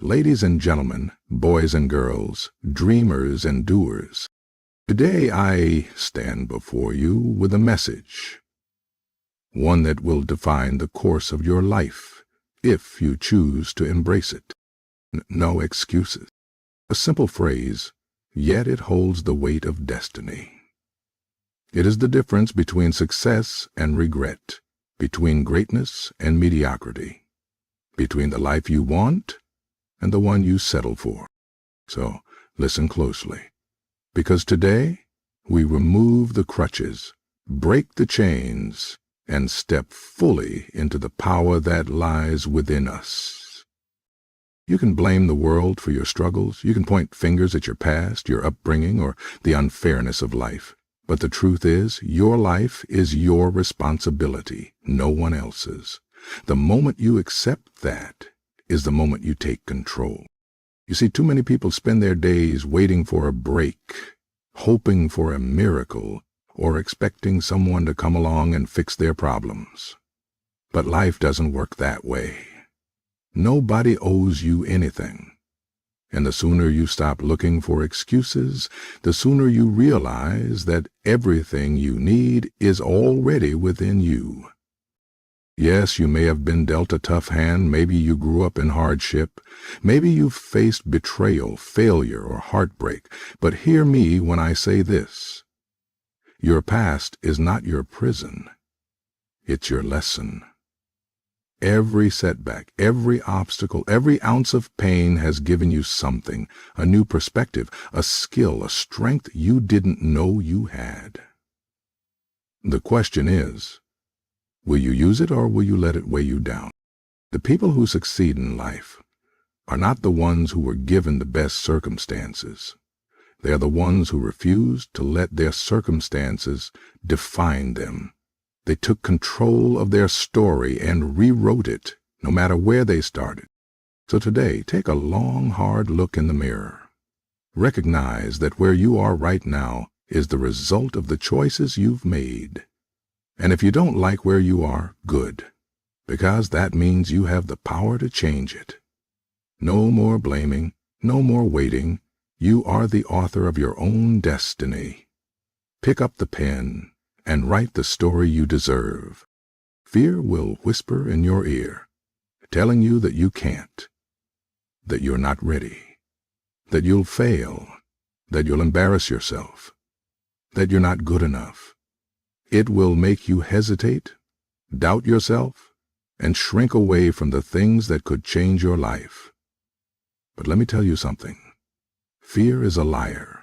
Ladies and gentlemen, boys and girls, dreamers and doers, today I stand before you with a message, one that will define the course of your life, if you choose to embrace it. No excuses. A simple phrase, yet it holds the weight of destiny. It is the difference between success and regret, between greatness and mediocrity, between the life you want and the one you settle for. So listen closely, because today we remove the crutches, break the chains, and step fully into the power that lies within us. You can blame the world for your struggles. You can point fingers at your past, your upbringing, or the unfairness of life. But the truth is, your life is your responsibility, no one else's. The moment you accept that is the moment you take control. You see, too many people spend their days waiting for a break, hoping for a miracle, or expecting someone to come along and fix their problems. But life doesn't work that way. Nobody owes you anything. And the sooner you stop looking for excuses, the sooner you realize that everything you need is already within you. Yes, you may have been dealt a tough hand. Maybe you grew up in hardship. Maybe you've faced betrayal, failure, or heartbreak. But hear me when I say this. Your past is not your prison. It's your lesson. Every setback, every obstacle, every ounce of pain has given you something, a new perspective, a skill, a strength you didn't know you had. The question is, will you use it or will you let it weigh you down? The people who succeed in life are not the ones who were given the best circumstances. They are the ones who refused to let their circumstances define them. They took control of their story and rewrote it, no matter where they started. So today, take a long, hard look in the mirror. Recognize that where you are right now is the result of the choices you've made. And if you don't like where you are, good, because that means you have the power to change it. No more blaming, no more waiting. You are the author of your own destiny. Pick up the pen and write the story you deserve. Fear will whisper in your ear, telling you that you can't, that you're not ready, that you'll fail, that you'll embarrass yourself, that you're not good enough. It will make you hesitate, doubt yourself, and shrink away from the things that could change your life. But let me tell you something. Fear is a liar.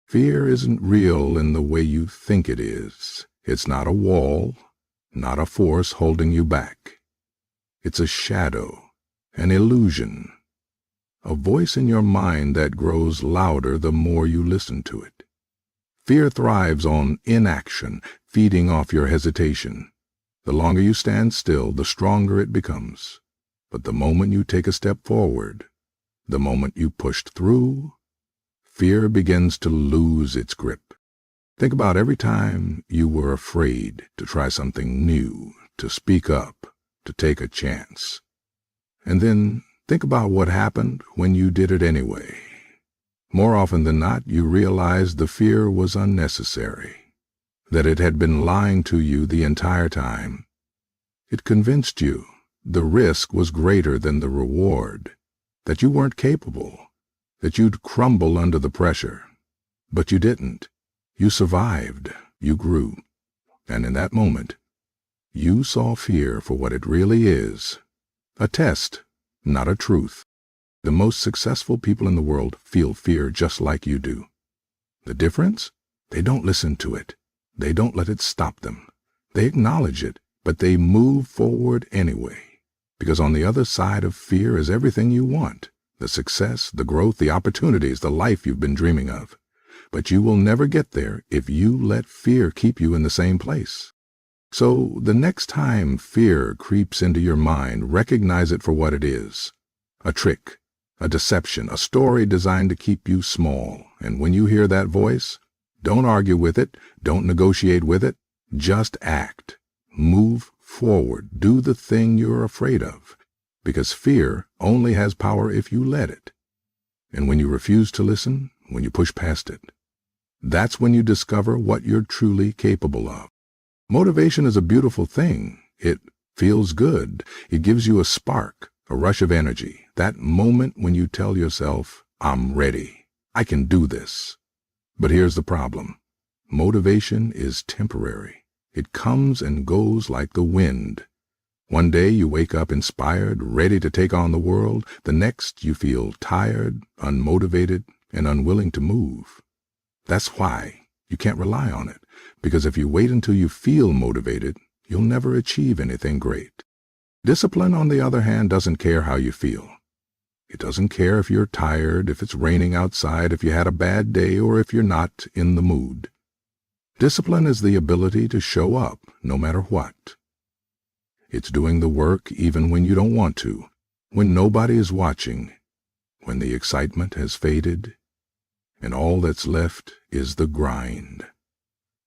Fear isn't real in the way you think it is. It's not a wall, not a force holding you back. It's a shadow, an illusion, a voice in your mind that grows louder the more you listen to it. Fear thrives on inaction, feeding off your hesitation. The longer you stand still, the stronger it becomes. But the moment you take a step forward, the moment you pushed through, fear begins to lose its grip. Think about every time you were afraid to try something new, to speak up, to take a chance. And then think about what happened when you did it anyway. More often than not, you realized the fear was unnecessary, that it had been lying to you the entire time. It convinced you the risk was greater than the reward, that you weren't capable, that you'd crumble under the pressure. But you didn't. You survived. You grew. And in that moment, you saw fear for what it really is. A test, not a truth. The most successful people in the world feel fear just like you do. The difference? They don't listen to it. They don't let it stop them. They acknowledge it, but they move forward anyway. Because on the other side of fear is everything you want. The success, the growth, the opportunities, the life you've been dreaming of. But you will never get there if you let fear keep you in the same place. So the next time fear creeps into your mind, recognize it for what it is. A trick, a deception, a story designed to keep you small. And when you hear that voice, don't argue with it, don't negotiate with it, just act. Move forward. Do the thing you're afraid of. because fear only has power if you let it. And when you refuse to listen, when you push past it, that's when you discover what you're truly capable of. Motivation is a beautiful thing. It feels good. It gives you a spark, a rush of energy, that moment when you tell yourself, I'm ready. I can do this. But here's the problem. Motivation is temporary. It comes and goes like the wind. One day you wake up inspired, ready to take on the world. The next you feel tired, unmotivated, and unwilling to move. That's why you can't rely on it, because if you wait until you feel motivated, you'll never achieve anything great. Discipline, on the other hand, doesn't care how you feel. It doesn't care if you're tired, if it's raining outside, if you had a bad day, or if you're not in the mood. Discipline is the ability to show up no matter what. It's doing the work even when you don't want to, when nobody is watching, when the excitement has faded, and all that's left is the grind.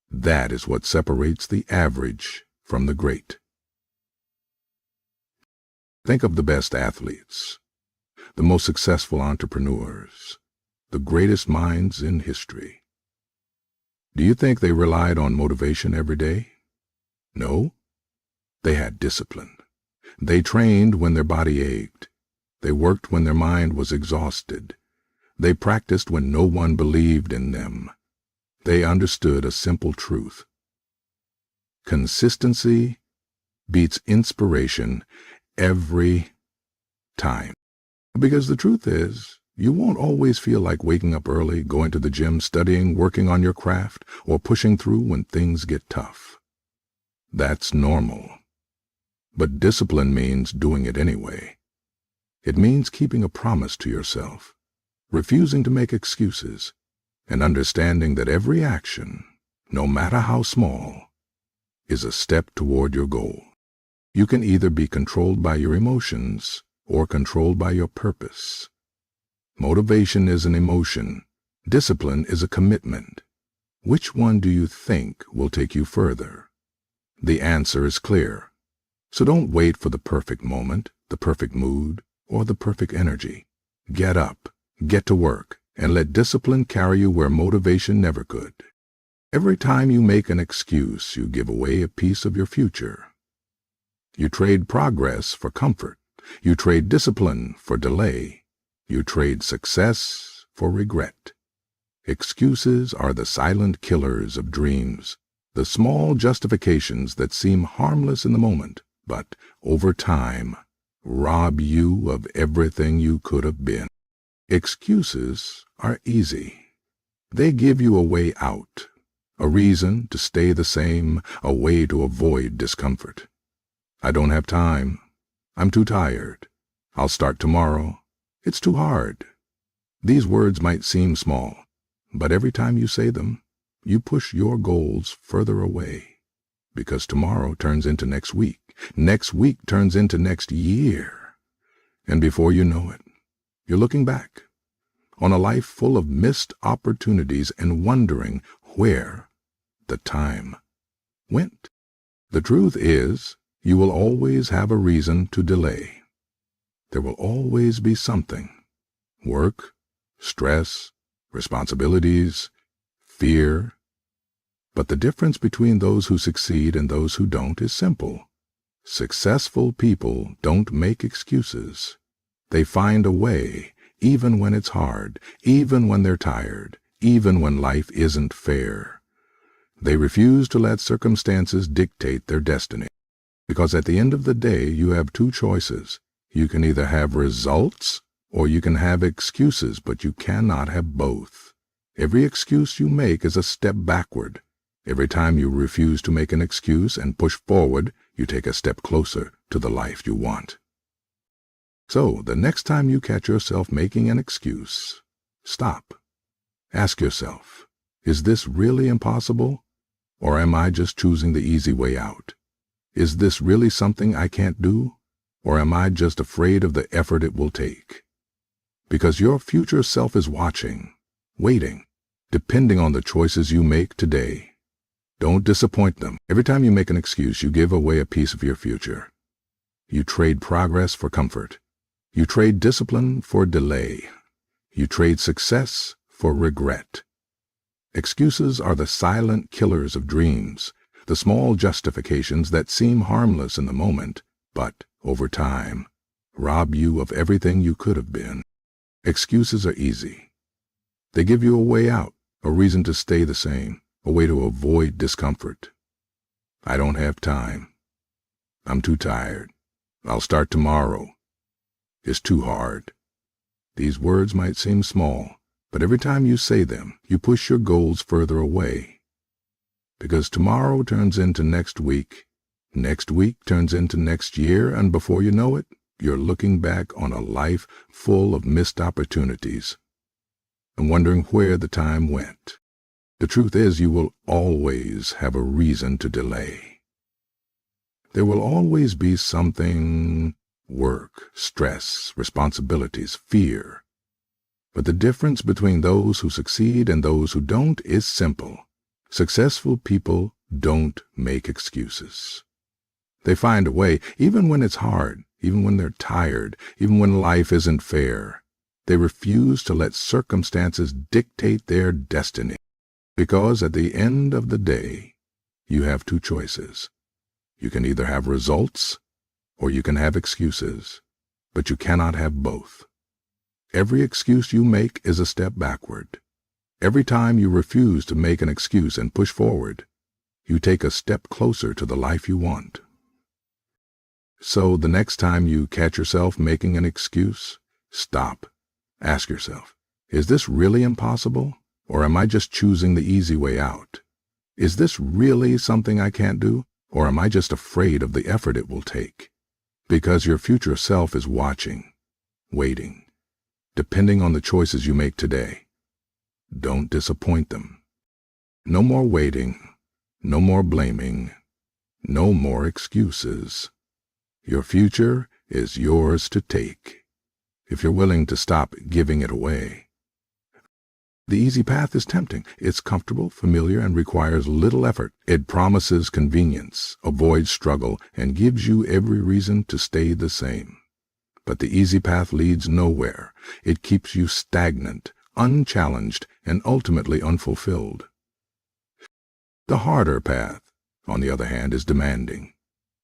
That is what separates the average from the great. Think of the best athletes, the most successful entrepreneurs, the greatest minds in history. Do you think they relied on motivation every day? No. They had discipline. They trained when their body ached. They worked when their mind was exhausted. They practiced when no one believed in them. They understood a simple truth. Consistency beats inspiration every time. Because the truth is, you won't always feel like waking up early, going to the gym, studying, working on your craft, or pushing through when things get tough. That's normal. But discipline means doing it anyway. It means keeping a promise to yourself, refusing to make excuses, and understanding that every action, no matter how small, is a step toward your goal. You can either be controlled by your emotions or controlled by your purpose. Motivation is an emotion. Discipline is a commitment. Which one do you think will take you further? The answer is clear. So don't wait for the perfect moment, the perfect mood, or the perfect energy. Get up, get to work, and let discipline carry you where motivation never could. Every time you make an excuse, you give away a piece of your future. You trade progress for comfort. You trade discipline for delay. You trade success for regret. Excuses are the silent killers of dreams, the small justifications that seem harmless in the moment, but over time rob you of everything you could have been. Excuses are easy. They give you a way out, a reason to stay the same, a way to avoid discomfort. I don't have time. I'm too tired. I'll start tomorrow. It's too hard. These words might seem small, but every time you say them, you push your goals further away, because tomorrow turns into next week. Next week turns into next year. And before you know it, you're looking back on a life full of missed opportunities and wondering where the time went. The truth is, you will always have a reason to delay. There will always be something. Work, stress, responsibilities, fear. But the difference between those who succeed and those who don't is simple. Successful people don't make excuses. They find a way, even when it's hard, even when they're tired, even when life isn't fair. They refuse to let circumstances dictate their destiny. Because at the end of the day, you have two choices. You can either have results or you can have excuses, but you cannot have both. Every excuse you make is a step backward. Every time you refuse to make an excuse and push forward, you take a step closer to the life you want. So, the next time you catch yourself making an excuse, stop. Ask yourself, is this really impossible? Or am I just choosing the easy way out? Is this really something I can't do? Or am I just afraid of the effort it will take? Because your future self is watching, waiting, depending on the choices you make today. Don't disappoint them. Every time you make an excuse, you give away a piece of your future. You trade progress for comfort. You trade discipline for delay. You trade success for regret. Excuses are the silent killers of dreams, the small justifications that seem harmless in the moment, but, over time, rob you of everything you could have been. Excuses are easy. They give you a way out, a reason to stay the same, a way to avoid discomfort. I don't have time. I'm too tired. I'll start tomorrow. It's too hard. These words might seem small, but every time you say them, you push your goals further away. Because tomorrow turns into next week turns into next year, and before you know it, you're looking back on a life full of missed opportunities and wondering where the time went. The truth is, you will always have a reason to delay. There will always be something: work, stress, responsibilities, fear. But the difference between those who succeed and those who don't is simple. Successful people don't make excuses. They find a way, even when it's hard, even when they're tired, even when life isn't fair. They refuse to let circumstances dictate their destiny. Because at the end of the day, you have two choices. You can either have results or you can have excuses, but you cannot have both. Every excuse you make is a step backward. Every time you refuse to make an excuse and push forward, you take a step closer to the life you want. So the next time you catch yourself making an excuse, stop. Ask yourself, is this really impossible, or am I just choosing the easy way out? Is this really something I can't do, or am I just afraid of the effort it will take? Because your future self is watching, waiting, depending on the choices you make today. Don't disappoint them. No more waiting, no more blaming, no more excuses. Your future is yours to take, if you're willing to stop giving it away. The easy path is tempting. It's comfortable, familiar, and requires little effort. It promises convenience, avoids struggle, and gives you every reason to stay the same. But the easy path leads nowhere. It keeps you stagnant, unchallenged, and ultimately unfulfilled. The harder path, on the other hand, is demanding.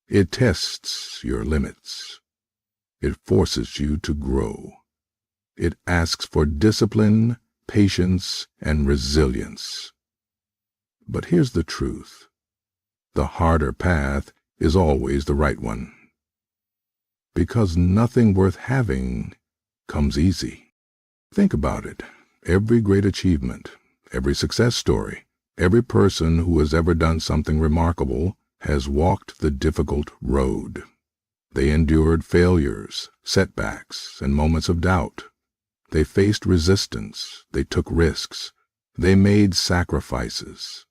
It tests your limits. It forces you to grow. It asks for discipline, patience, and resilience. But here's the truth. The harder path is always the right one. Because nothing worth having comes easy. Think about it. Every great achievement, every success story, every person who has ever done something remarkable has walked the difficult road. They endured failures, setbacks, and moments of doubt. They faced resistance. They took risks. They made sacrifices.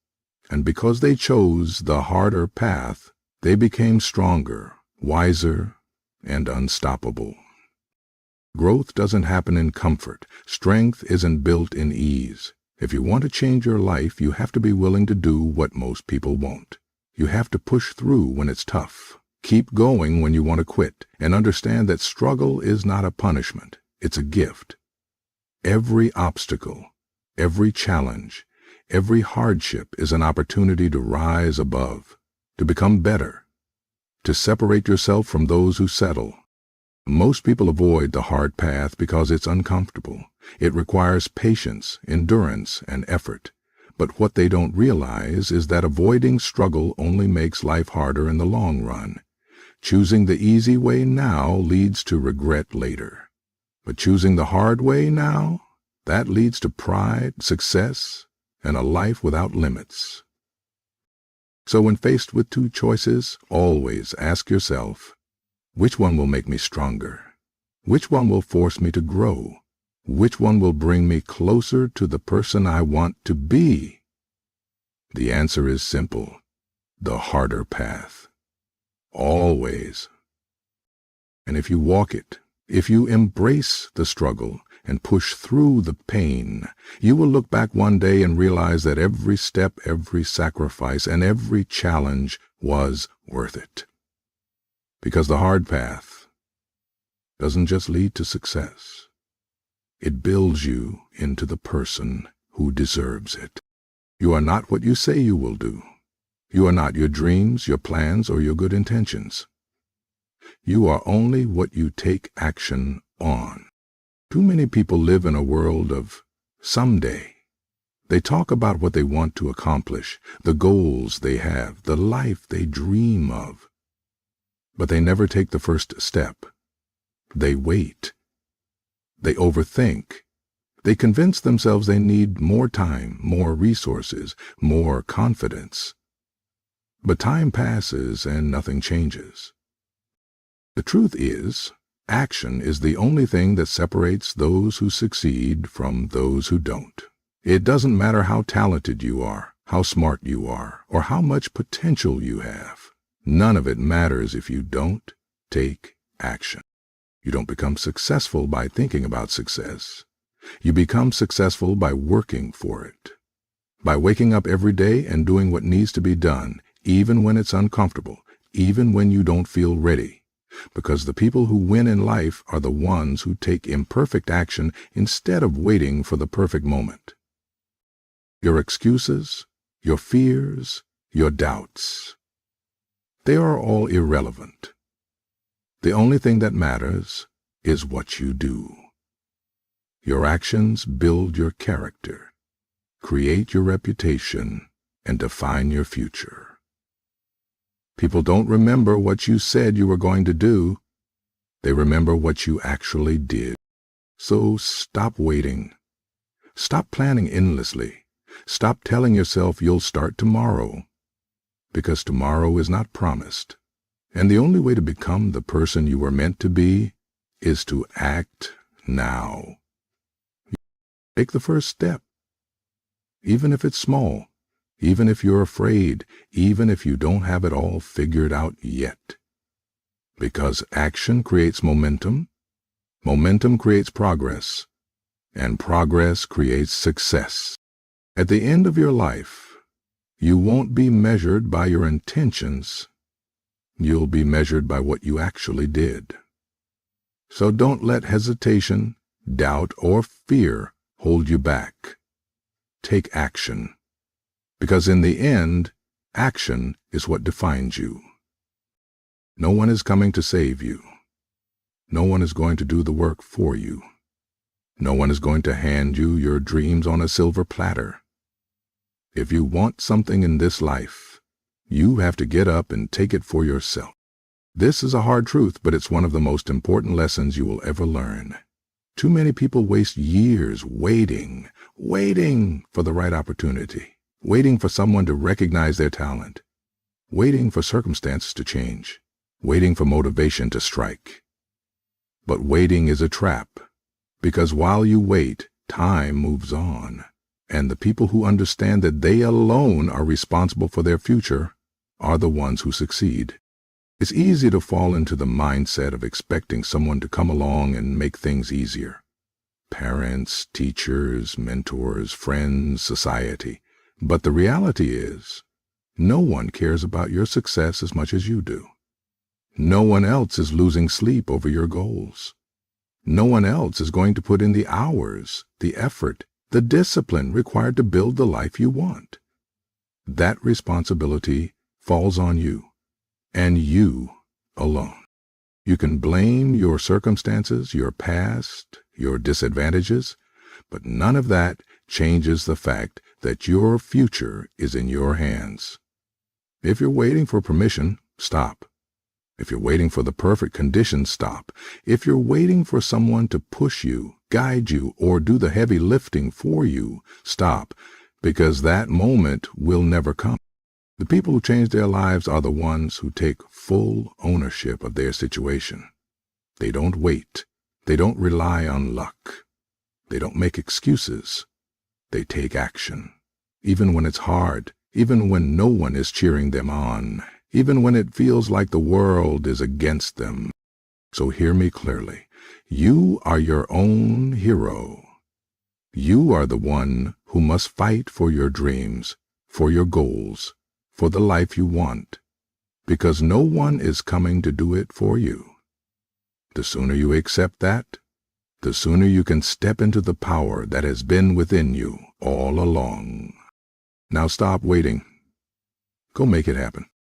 And because they chose the harder path, they became stronger, wiser, and unstoppable. Growth doesn't happen in comfort. Strength isn't built in ease. If you want to change your life, you have to be willing to do what most people won't. You have to push through when it's tough. Keep going when you want to quit, and understand that struggle is not a punishment. It's a gift. Every obstacle, every challenge, every hardship is an opportunity to rise above, to become better, to separate yourself from those who settle. Most people avoid the hard path because it's uncomfortable. It requires patience, endurance, and effort. But what they don't realize is that avoiding struggle only makes life harder in the long run. Choosing the easy way now leads to regret later. But choosing the hard way now, that leads to pride, success, and a life without limits. So when faced with two choices, always ask yourself, which one will make me stronger? Which one will force me to grow? Which one will bring me closer to the person I want to be? The answer is simple: the harder path. Always. And if you walk it, if you embrace the struggle and push through the pain, you will look back one day and realize that every step, every sacrifice, and every challenge was worth it. Because the hard path doesn't just lead to success. It builds you into the person who deserves it. You are not what you say you will do. You are not your dreams, your plans, or your good intentions. You are only what you take action on. Too many people live in a world of someday. They talk about what they want to accomplish, the goals they have, the life they dream of. But they never take the first step. They wait. They overthink. They convince themselves they need more time, more resources, more confidence. But time passes and nothing changes. The truth is, action is the only thing that separates those who succeed from those who don't. It doesn't matter how talented you are, how smart you are, or how much potential you have. None of it matters if you don't take action. You don't become successful by thinking about success. You become successful by working for it. By waking up every day and doing what needs to be done, even when it's uncomfortable, even when you don't feel ready. Because the people who win in life are the ones who take imperfect action instead of waiting for the perfect moment. Your excuses, your fears, your doubts, they are all irrelevant. The only thing that matters is what you do. Your actions build your character, create your reputation, and define your future. People don't remember what you said you were going to do. They remember what you actually did. So stop waiting. Stop planning endlessly. Stop telling yourself you'll start tomorrow, because tomorrow is not promised. And the only way to become the person you were meant to be is to act now. Take the first step, even if it's small, even if you're afraid, even if you don't have it all figured out yet. Because action creates momentum, momentum creates progress, and progress creates success. At the end of your life, you won't be measured by your intentions. You'll be measured by what you actually did. So don't let hesitation, doubt, or fear hold you back. Take action. Because in the end, action is what defines you. No one is coming to save you. No one is going to do the work for you. No one is going to hand you your dreams on a silver platter. If you want something in this life, you have to get up and take it for yourself. This is a hard truth, but it's one of the most important lessons you will ever learn. Too many people waste years waiting for the right opportunity, waiting for someone to recognize their talent, waiting for circumstances to change, waiting for motivation to strike. But waiting is a trap, because while you wait, time moves on, and the people who understand that they alone are responsible for their future are the ones who succeed. It's easy to fall into the mindset of expecting someone to come along and make things easier. Parents, teachers, mentors, friends, society. But the reality is, no one cares about your success as much as you do. No one else is losing sleep over your goals. No one else is going to put in the hours, the effort, the discipline required to build the life you want. That responsibility falls on you, and you alone. You can blame your circumstances, your past, your disadvantages, but none of that changes the fact that your future is in your hands. If you're waiting for permission, stop. If you're waiting for the perfect conditions, stop. If you're waiting for someone to push you, guide you, or do the heavy lifting for you, stop, because that moment will never come. The people who change their lives are the ones who take full ownership of their situation. They don't wait. They don't rely on luck. They don't make excuses. They take action. Even when it's hard, even when no one is cheering them on, even when it feels like the world is against them. So hear me clearly. You are your own hero. You are the one who must fight for your dreams, for your goals, for the life you want. because no one is coming to do it for you. The sooner you accept that, the sooner you can step into the power that has been within you all along. Now stop waiting. Go make it happen.